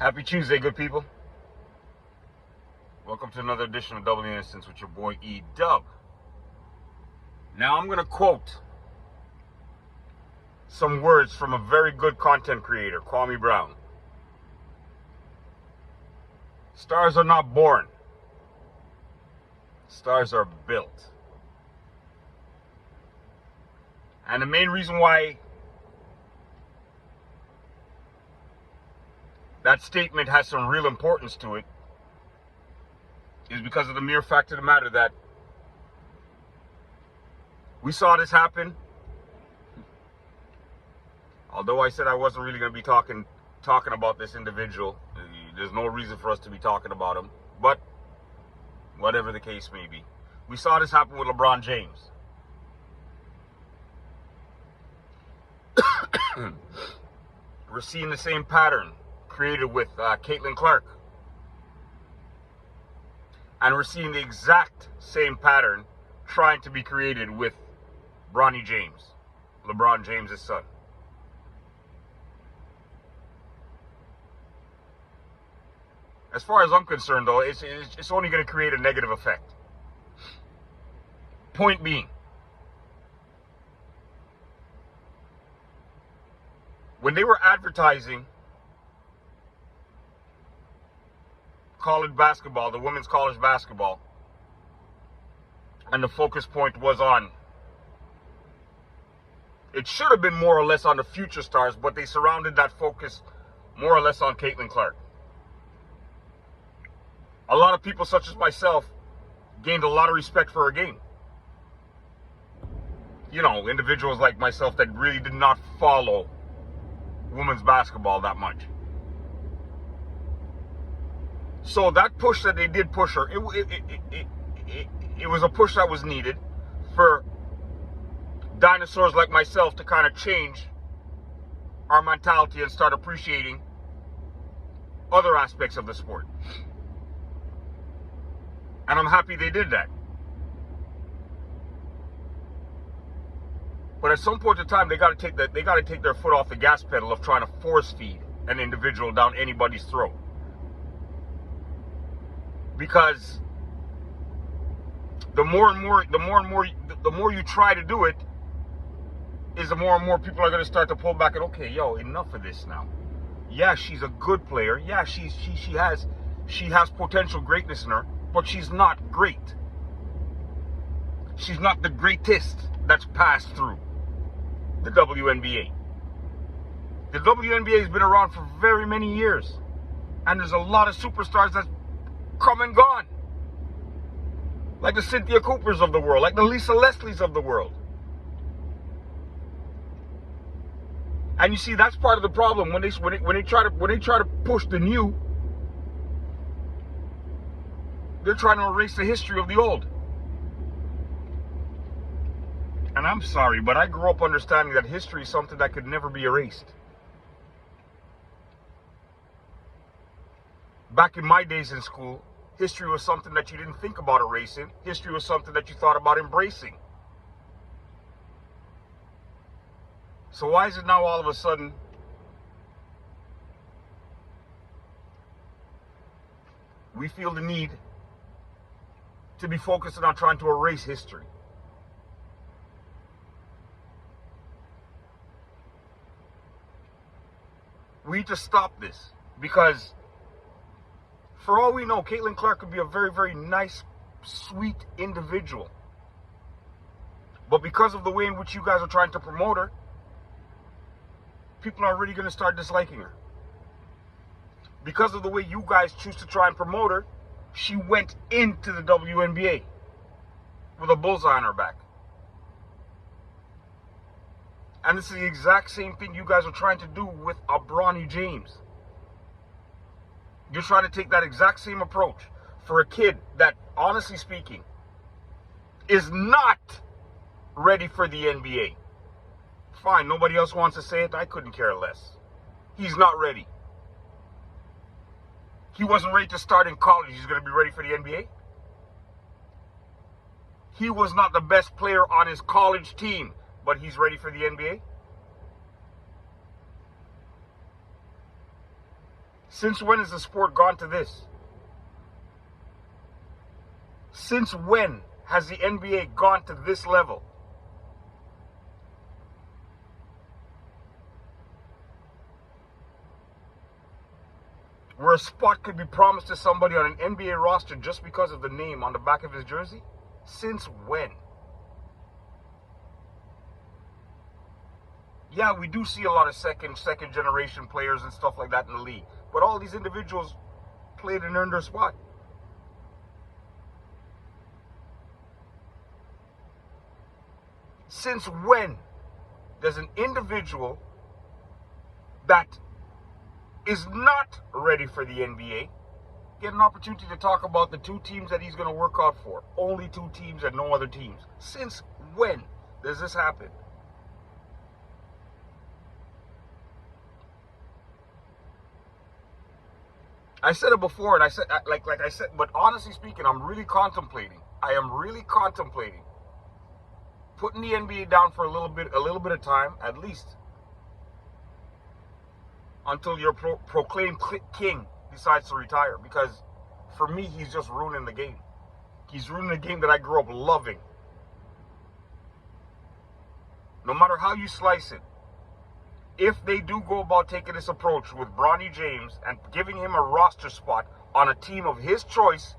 Happy Tuesday, good people. Welcome to another edition of Double the Innocence with your boy E-Dub. Now I'm going to quote some words from a very good content creator, Kwame Brown. Stars are not born. Stars are built. And the main reason why that statement has some real importance to it is because of the mere fact of the matter that we saw this happen. Although I said I wasn't really going to be talking about this individual, there's no reason for us to be talking about him. But whatever the case may be, we saw this happen with LeBron James. We're seeing the same pattern created with Caitlin Clark. And we're seeing the exact same pattern trying to be created with Bronny James, LeBron James' son. As far as I'm concerned, though, it's only going to create a negative effect. Point being, when they were advertising college basketball, the women's college basketball, and the focus point was on, it should have been more or less on the future stars, but they surrounded that focus more or less on Caitlin Clark. A lot of people, such as myself, gained a lot of respect for her game. You know, individuals like myself that really did not follow women's basketball that much. So that push that they did push her, it was a push that was needed for dinosaurs like myself to kind of change our mentality and start appreciating other aspects of the sport. And I'm happy they did that. But at some point in time, they got to take their foot off the gas pedal of trying to force feed an individual down anybody's throat. Because the more you try to do it, is the more and more people are going to start to pull back and, okay, yo, enough of this now. Yeah, she's a good player. Yeah, she has potential greatness in her, but she's not great. She's not the greatest that's passed through the WNBA. The WNBA has been around for very many years, and there's a lot of superstars that's come and gone, like the Cynthia Coopers of the world, like the Lisa Leslies of the world. And you see, that's part of the problem when they try to push the new. They're trying to erase the history of the old. And I'm sorry, but I grew up understanding that history is something that could never be erased. Back in my days in school, history was something that you didn't think about erasing. History was something that you thought about embracing. So why is it now all of a sudden we feel the need to be focusing on trying to erase history? We need to stop this, because for all we know, Caitlin Clark could be a very, very nice, sweet individual. But because of the way in which you guys are trying to promote her, people are already going to start disliking her. Because of the way you guys choose to try and promote her, she went into the WNBA with a bullseye on her back. And this is the exact same thing you guys are trying to do with a Bronny James. You're trying to take that exact same approach for a kid that, honestly speaking, is not ready for the NBA. Fine, nobody else wants to say it. I couldn't care less. He's not ready. He wasn't ready to start in college. He's going to be ready for the NBA? He was not the best player on his college team, but he's ready for the NBA? Since when has the sport gone to this? Since when has the NBA gone to this level? Where a spot could be promised to somebody on an NBA roster just because of the name on the back of his jersey? Since when? Yeah, we do see a lot of second generation players and stuff like that in the league. But all these individuals played and earned their spot. Since when does an individual that is not ready for the NBA get an opportunity to talk about the two teams that he's going to work out for? Only two teams and no other teams. Since when does this happen? I said it before, and I said, like I said, but honestly speaking, I'm really contemplating. I am really contemplating putting the NBA down for a little bit of time, at least, until your proclaimed king decides to retire. Because for me, he's just ruining the game. He's ruining the game that I grew up loving. No matter how you slice it, if they do go about taking this approach with Bronny James and giving him a roster spot on a team of his choice,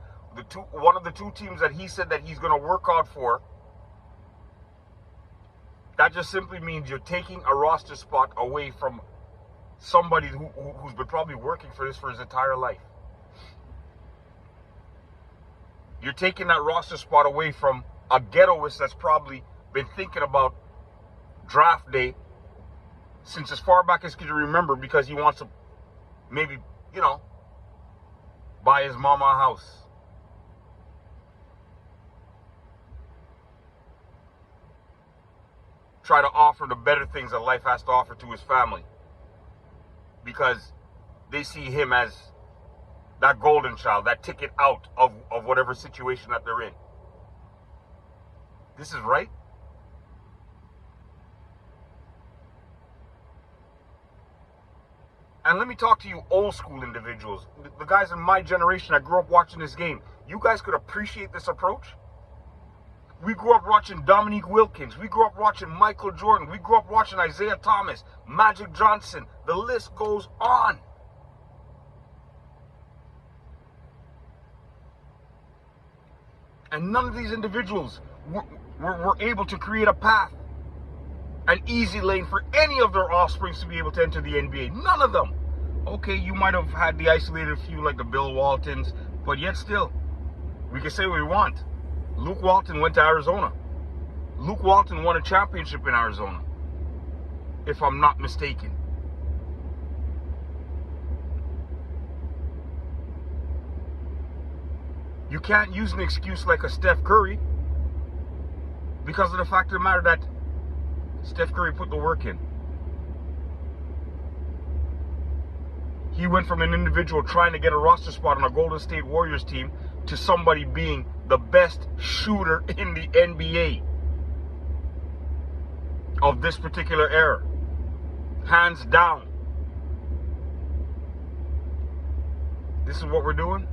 one of the two teams that he said that he's going to work out for, that just simply means you're taking a roster spot away from somebody who's been probably working for this for his entire life. You're taking that roster spot away from a ghettoist that's probably been thinking about draft day since as far back as he can remember, because he wants to maybe, buy his mama a house. Try to offer the better things that life has to offer to his family, because they see him as that golden child, that ticket out of whatever situation that they're in. This is right. And let me talk to you old school individuals, the guys in my generation that grew up watching this game. You guys could appreciate this approach. We grew up watching Dominique Wilkins. We grew up watching Michael Jordan. We grew up watching Isaiah Thomas, Magic Johnson. The list goes on. And none of these individuals were able to create a path, an easy lane for any of their offsprings to be able to enter the NBA. None of them. Okay, you might have had the isolated few like the Bill Waltons, but yet still, we can say what we want. Luke Walton went to Arizona. Luke Walton won a championship in Arizona, if I'm not mistaken. You can't use an excuse like a Steph Curry, because of the fact of the matter that Steph Curry put the work in. He went from an individual trying to get a roster spot on a Golden State Warriors team to somebody being the best shooter in the NBA of this particular era. Hands down. This is what we're doing.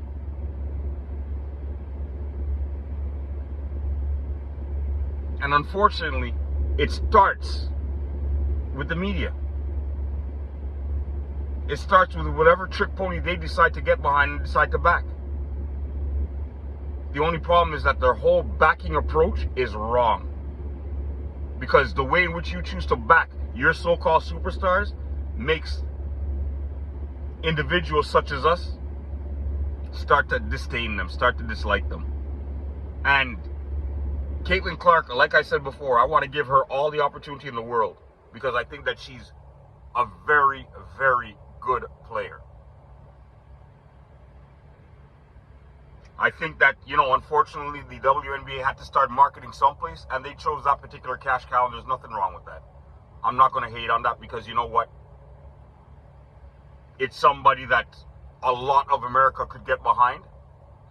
And unfortunately, it starts with the media. It starts with whatever trick pony they decide to get behind and decide to back. The only problem is that their whole backing approach is wrong. Because the way in which you choose to back your so-called superstars makes individuals such as us start to disdain them, start to dislike them. And Caitlin Clark, like I said before, I want to give her all the opportunity in the world, because I think that she's a very, very good player. I think that, unfortunately, the WNBA had to start marketing someplace, and they chose that particular cash cow, and there's nothing wrong with that. I'm not going to hate on that, because you know what? It's somebody that a lot of America could get behind.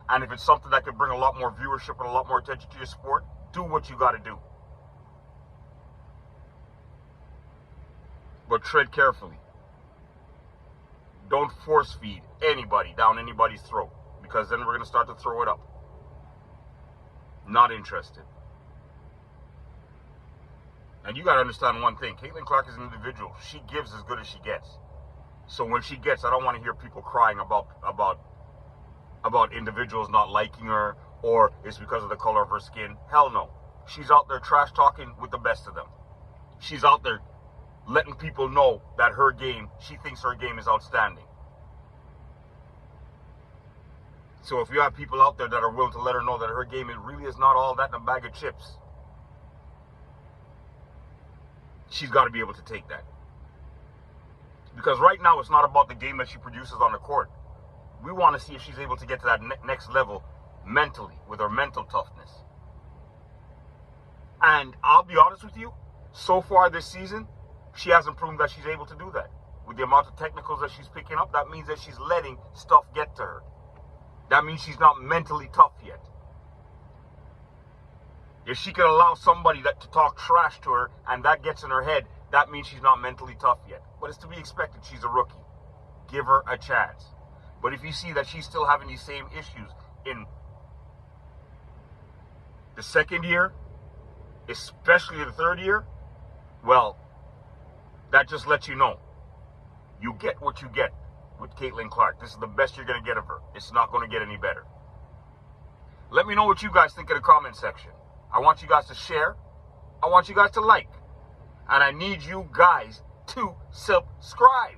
And if it's something that could bring a lot more viewership and a lot more attention to your sport, do what you got to do. But tread carefully. don't force feed anybody down anybody's throat, because then we're going to start to throw it up. Not interested. And you got to understand one thing. Caitlin Clark is an individual. She gives as good as she gets. So when she gets, I don't want to hear people crying about individuals not liking her, or it's because of the color of her skin. Hell no. She's out there trash talking with the best of them. She's out there letting people know that her game, she thinks her game is outstanding. So if you have people out there that are willing to let her know that her game, it really is not all that in a bag of chips, she's got to be able to take that. Because right now, it's not about the game that she produces on the court. We want to see if she's able to get to that next level mentally, with her mental toughness. And I'll be honest with you, so far this season, she hasn't proven that she's able to do that. With the amount of technicals that she's picking up, that means that she's letting stuff get to her. That means she's not mentally tough yet. If she can allow somebody to talk trash to her and that gets in her head, that means she's not mentally tough yet. But it's to be expected. She's a rookie. Give her a chance. But if you see that she's still having these same issues in the second year, especially the third year, well, that just lets you know. You get what you get with Caitlin Clark. This is the best you're going to get of her. It's not going to get any better. Let me know what you guys think in the comment section. I want you guys to share. I want you guys to like. And I need you guys to subscribe.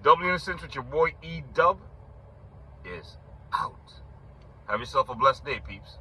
Double Innocence with your boy E-Dub is out. Have yourself a blessed day, peeps.